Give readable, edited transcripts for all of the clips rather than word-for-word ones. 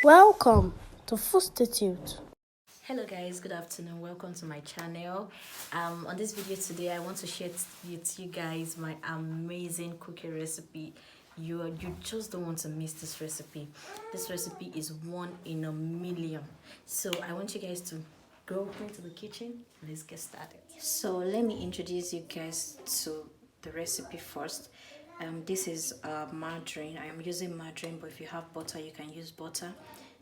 Welcome to Food. Hello guys, good afternoon. Welcome to my channel. On this video today, I want to share with you guys my amazing cooking recipe. You just don't want to miss this recipe. This recipe is one in a million. So I want you guys to go into the kitchen. Let's get started. So let me introduce you guys to the recipe first. This is margarine. I am using margarine, but if you have butter, you can use butter.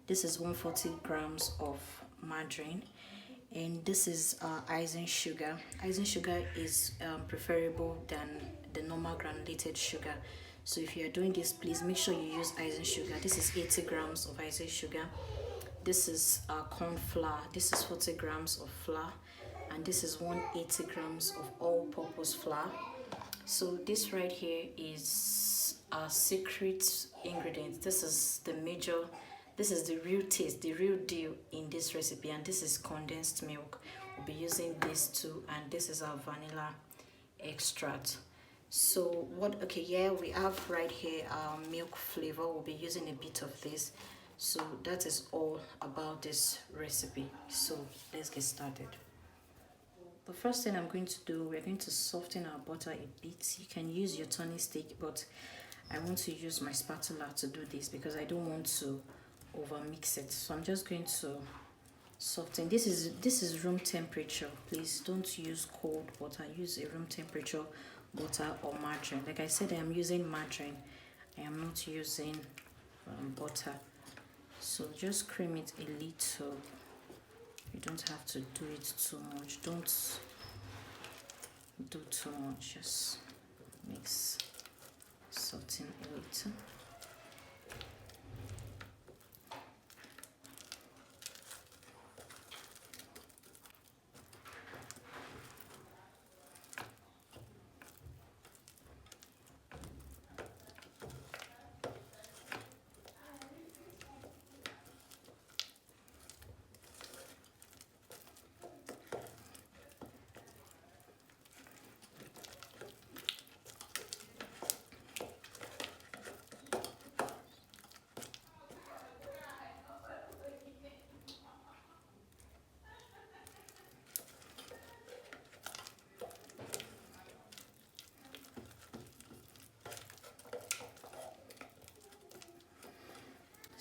This is 140 grams of margarine, and this is icing sugar. Icing sugar is preferable than the normal granulated sugar. So if you are doing this, please make sure you use icing sugar. This is 80 grams of icing sugar. This is corn flour. This is 40 grams of flour, and this is 180 grams of all-purpose flour. So this right here is our secret ingredient. This is the major, this is the real taste, the real deal in this recipe, and this is condensed milk. We'll be using this too, and this is our vanilla extract. So we have right here our milk flavor. We'll be using a bit of this. So that is all about this recipe. So let's get started. The first thing I'm going to do, we're going to soften our butter a bit. You can use your turning stick, but I want to use my spatula to do this because I don't want to over mix it. So I'm just going to soften. This is room temperature. Please don't use cold butter. Use a room temperature butter or margarine. Like I said, I am using margarine. I am not using butter. So just cream it a little. You don't have to do it too much. Don't do too much. Just mix something a little.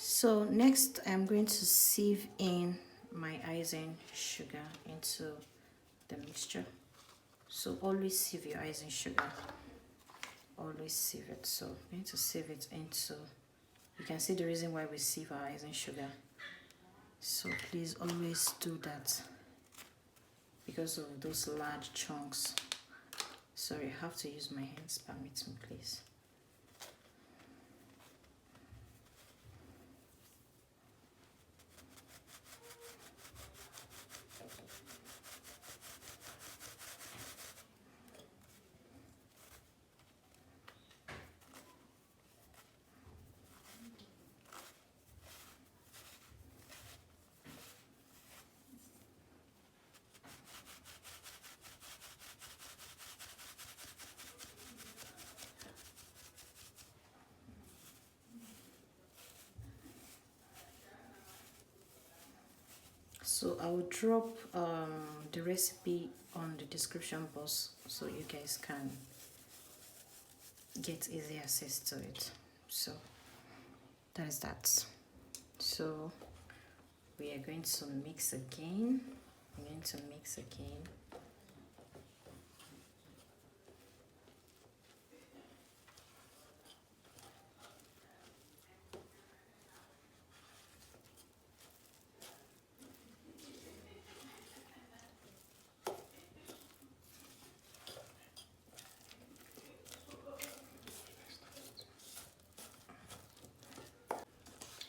So next I'm going to sieve in my icing sugar into the mixture. So always sieve your icing sugar. Always sieve it. So I'm going to sieve it into, you can see the reason why we sieve our icing sugar. So please always do that because of those large chunks. Sorry, I have to use my hands, permit me please. So I will drop the recipe on the description box so you guys can get easy access to it. So that is that. So we are going to mix again. We're going to mix again.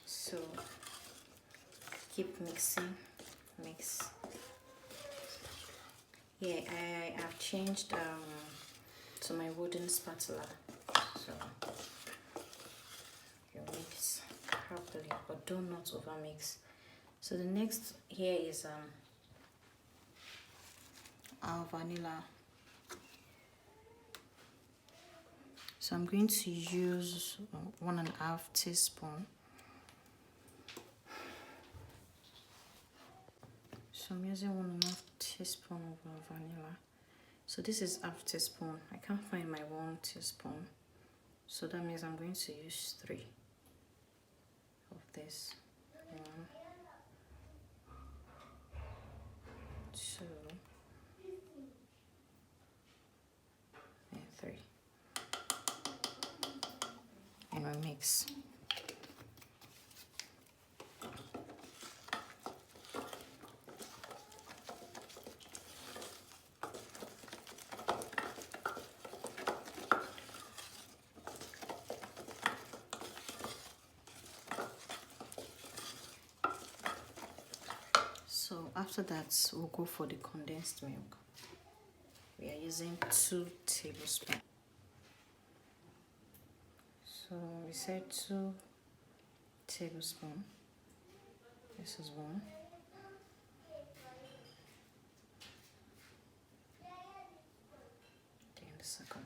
So keep mixing, mix. Yeah, I have changed to my wooden spatula, so you mix properly, but do not over mix. So the next here is our vanilla. So I'm going to use 1.5 teaspoon So I'm using 1.5 teaspoon of vanilla. So this is half teaspoon. I can't find my 1 teaspoon. So that means I'm going to use 3 of this. 1, 2, and 3. And I mix. So after that, we'll go for the condensed milk. We are using 2 tablespoons. So we said 2 tablespoons. This is 1. Then the second one.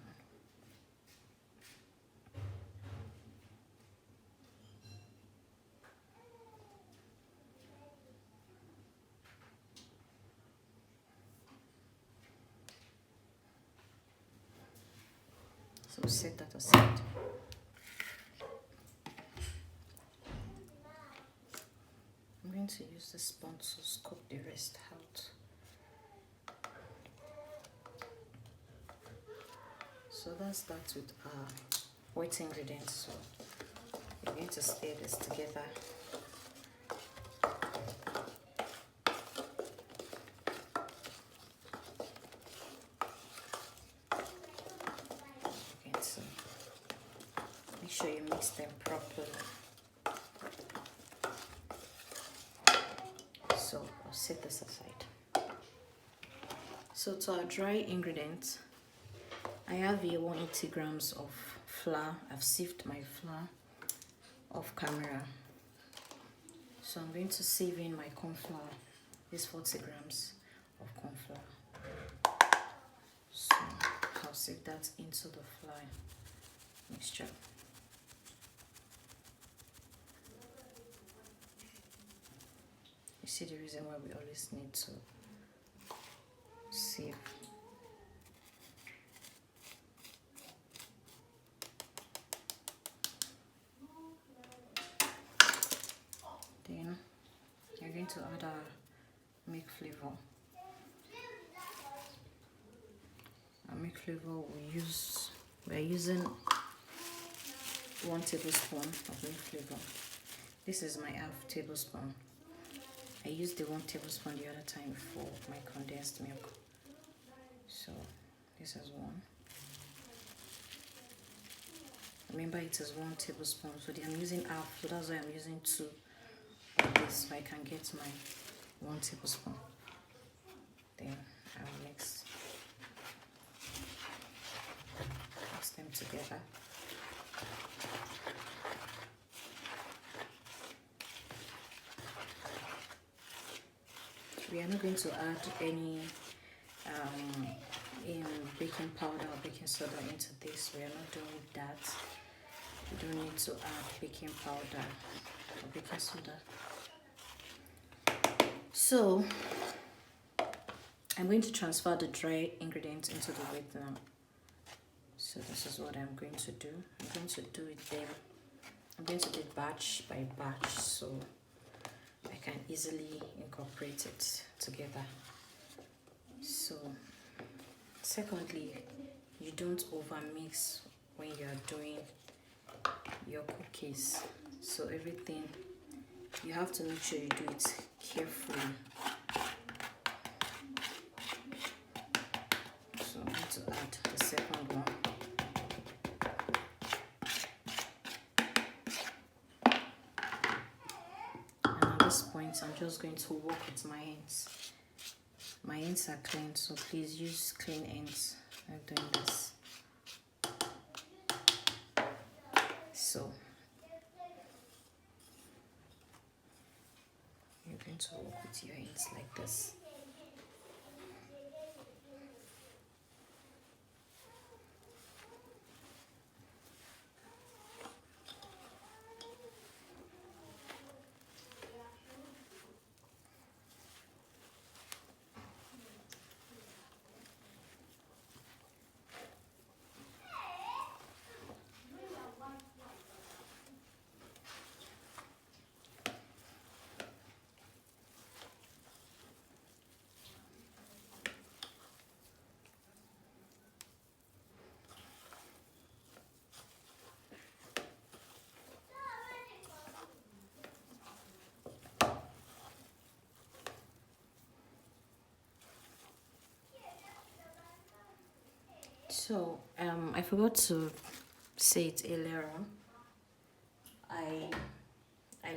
So set that aside. I'm going to use the spoon to scoop the rest out. So that's that with our wet ingredients. So we're going to stir this together. Okay, so make sure you mix them properly. So I'll set this aside. So to our dry ingredients, I have here 180 grams of flour. I've sieved my flour off camera. So I'm going to sieve in my corn flour. This 40 grams of corn flour. So I'll sieve that into the flour mixture. You see the reason why we always need to sieve. Then you're going to add our milk flavor. Our milk flavor we're using 1 tablespoon of milk flavor. This is my half tablespoon. I used the 1 tablespoon the other time for my condensed milk. So this is 1. Remember, it is 1 tablespoon. So I'm using half. So that's why I'm using 2 of this, so I can get my 1 tablespoon. Then I will mix them together. We are not going to add any baking powder or baking soda into this. We are not doing that. We don't need to add baking powder or baking soda. So I'm going to transfer the dry ingredients into the wet now. So this is what I'm going to do. I'm going to do it there. I'm going to do it batch by batch so I can easily incorporate it together. So secondly, you don't over mix when you are doing your cookies. So everything, you have to make sure you do it carefully. So I'm going to add the second one. And at this point, I'm just going to work with my hands. My hands are clean, so please use clean hands when doing this. So you're going to work with your hands like this. So I forgot to say it earlier on. I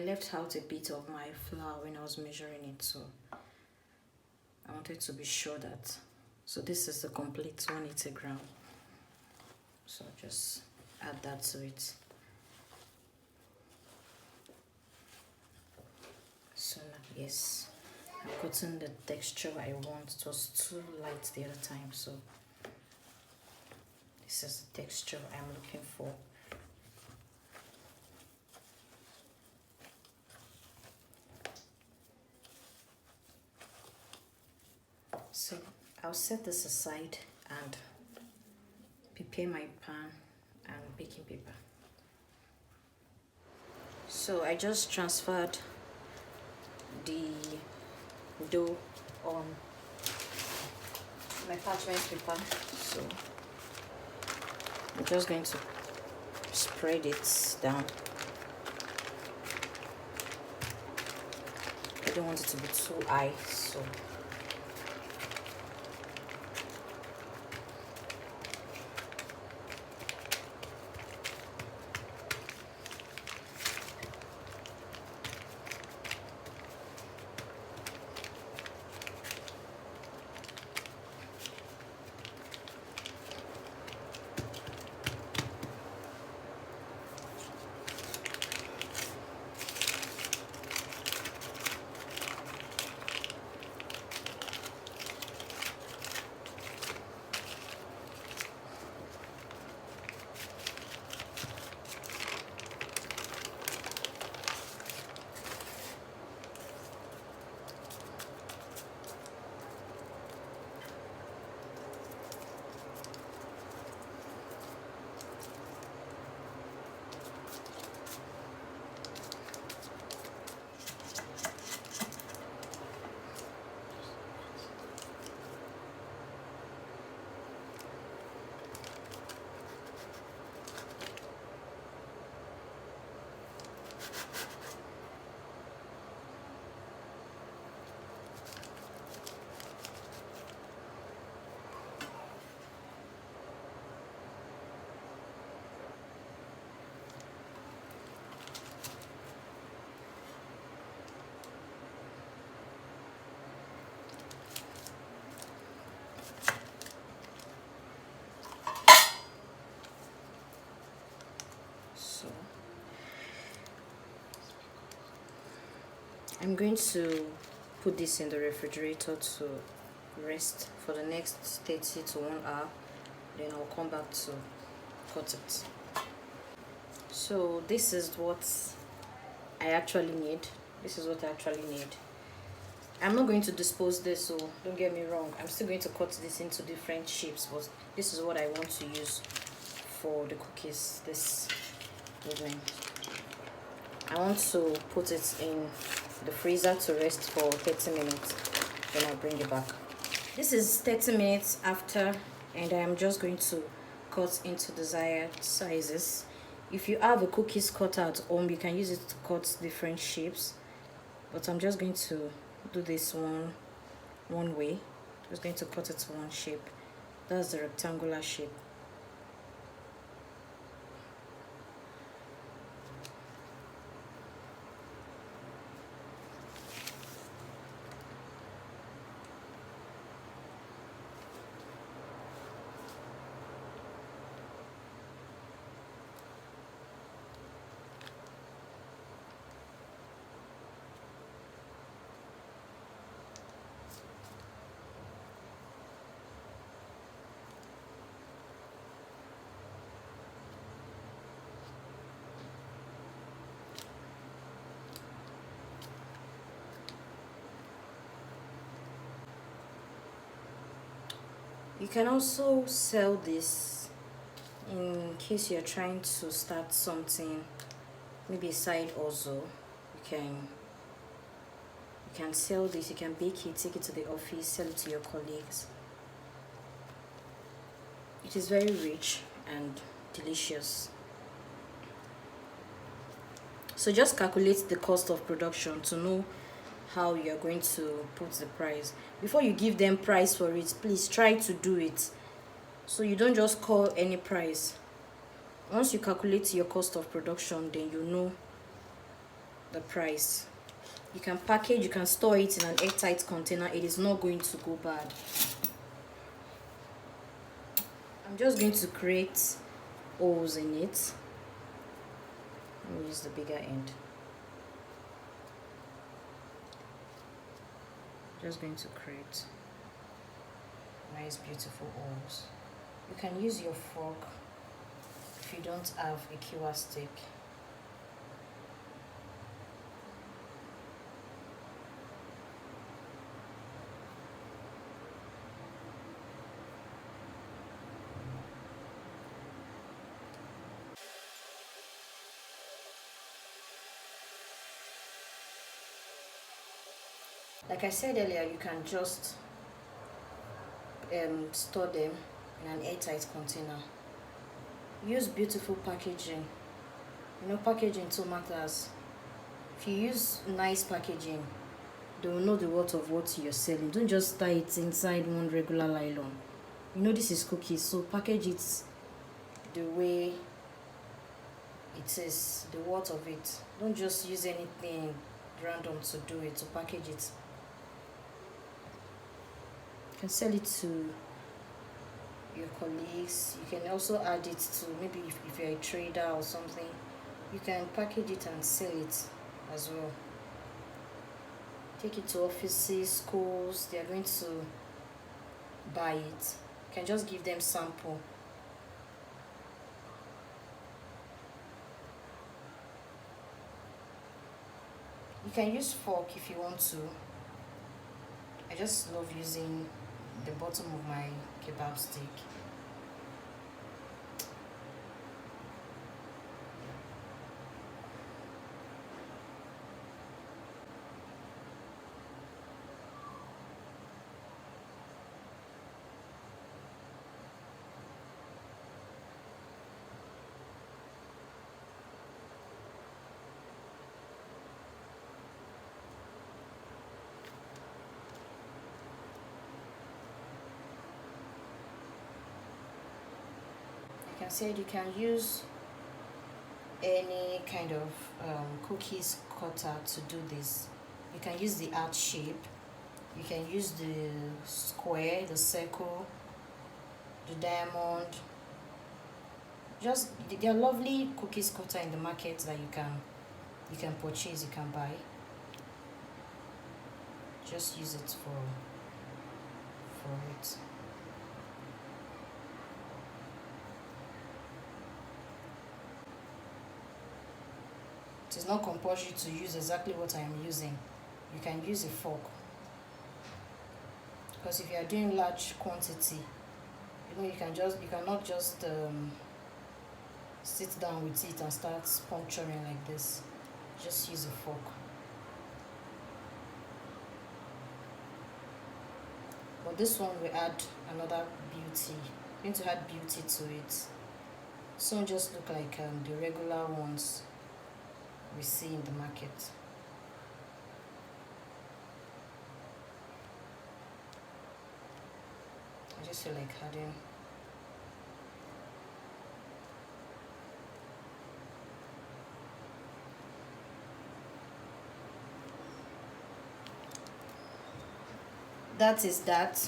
left out a bit of my flour when I was measuring it, so I wanted to be sure that. So this is the complete 180 gram. So just add that to it. So now, yes, I've gotten the texture I want. It was too light the other time, so this is the texture I'm looking for. So I'll set this aside and prepare my pan and baking paper. So I just transferred the dough on my parchment paper. So I'm just going to spread it down. I don't want it to be too high, so I'm going to put this in the refrigerator to rest for the next 30 to 1 hour. Then I'll come back to cut it. So this is what I actually need. This is what I actually need. I'm not going to dispose this, so don't get me wrong. I'm still going to cut this into different shapes, but this is what I want to use for the cookies this evening. I want to put it in the freezer to rest for 30 minutes. Then I'll bring it back. This is 30 minutes after, and I'm just going to cut into desired sizes. If you have a cookies cutter at home, you can use it to cut different shapes, but I'm just going to do this one way. Just going to cut it to one shape. That's the rectangular shape. You can also sell this in case you're trying to start something, maybe a side also. You can sell this, you can bake it, take it to the office, sell it to your colleagues. It is very rich and delicious. So just calculate the cost of production to know how you are going to put the price. Before you give them price for it, please try to do it. So you don't just call any price. Once you calculate your cost of production, then you know the price. You can package, you can store it in an airtight container. It is not going to go bad. I'm just going to create holes in it. Let me use the bigger end. Just going to create nice beautiful holes. You can use your fork if you don't have a cure stick. Like I said earlier, you can just store them in an airtight container. Use beautiful packaging. You know, packaging too matters. If you use nice packaging, they will know the worth of what you're selling. Don't just tie it inside one regular nylon. You know this is cookies, so package it the way it is, the worth of it. Don't just use anything random to do it, to package it. You can sell it to your colleagues. You can also add it to, maybe if you're a trader or something, you can package it and sell it as well. Take it to offices, schools. They are going to buy it. You can just give them sample. You can use fork if you want to. I just love using the bottom of my kebab stick. Like I said, you can use any kind of cookies cutter to do this. You can use the heart shape, you can use the square, the circle, the diamond. Just, there are lovely cookies cutter in the market that you can purchase, you can buy. Just use it for it. It is not compulsory to use exactly what I am using. You can use a fork, because if you are doing large quantity, you know, you cannot just sit down with it and start puncturing like this. Just use a fork. But this one will add another beauty. I'm going to add beauty to it. So just look like the regular ones we see in the market. I just feel like adding that is that.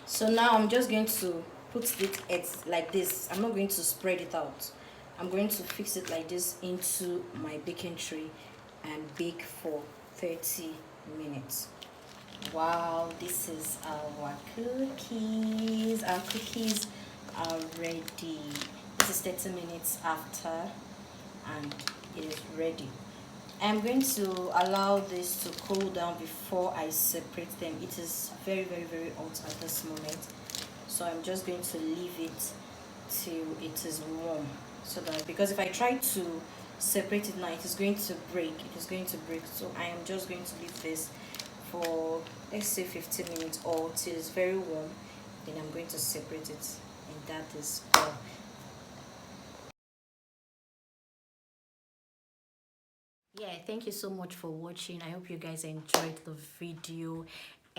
So now I'm just going to put it like this. I'm not going to spread it out. I'm going to fix it like this into my baking tray and bake for 30 minutes. Wow, this is our cookies. Our cookies are ready. This is 30 minutes after and it is ready. I'm going to allow this to cool down before I separate them. It is very hot at this moment, so I'm just going to leave it till it is warm, so that, because if I try to separate it now, it is going to break. So I am just going to leave this for, let's say, 15 minutes or till it's very warm. Then I'm going to separate it, and that is all. Yeah, thank you so much for watching. I hope you guys enjoyed the video,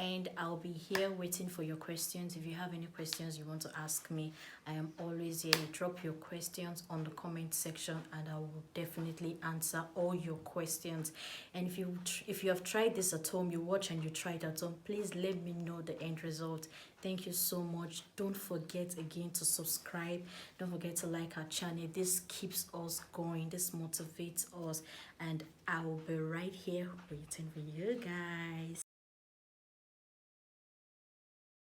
and I'll be here waiting for your questions. If you have any questions you want to ask me, I am always here. Drop your questions on the comment section and I will definitely answer all your questions. And if you have tried this at home, you watch and you try it at home, please let me know the end result. Thank you so much. Don't forget again to subscribe. Don't forget to like our channel. This keeps us going. This motivates us, and I will be right here waiting for you guys.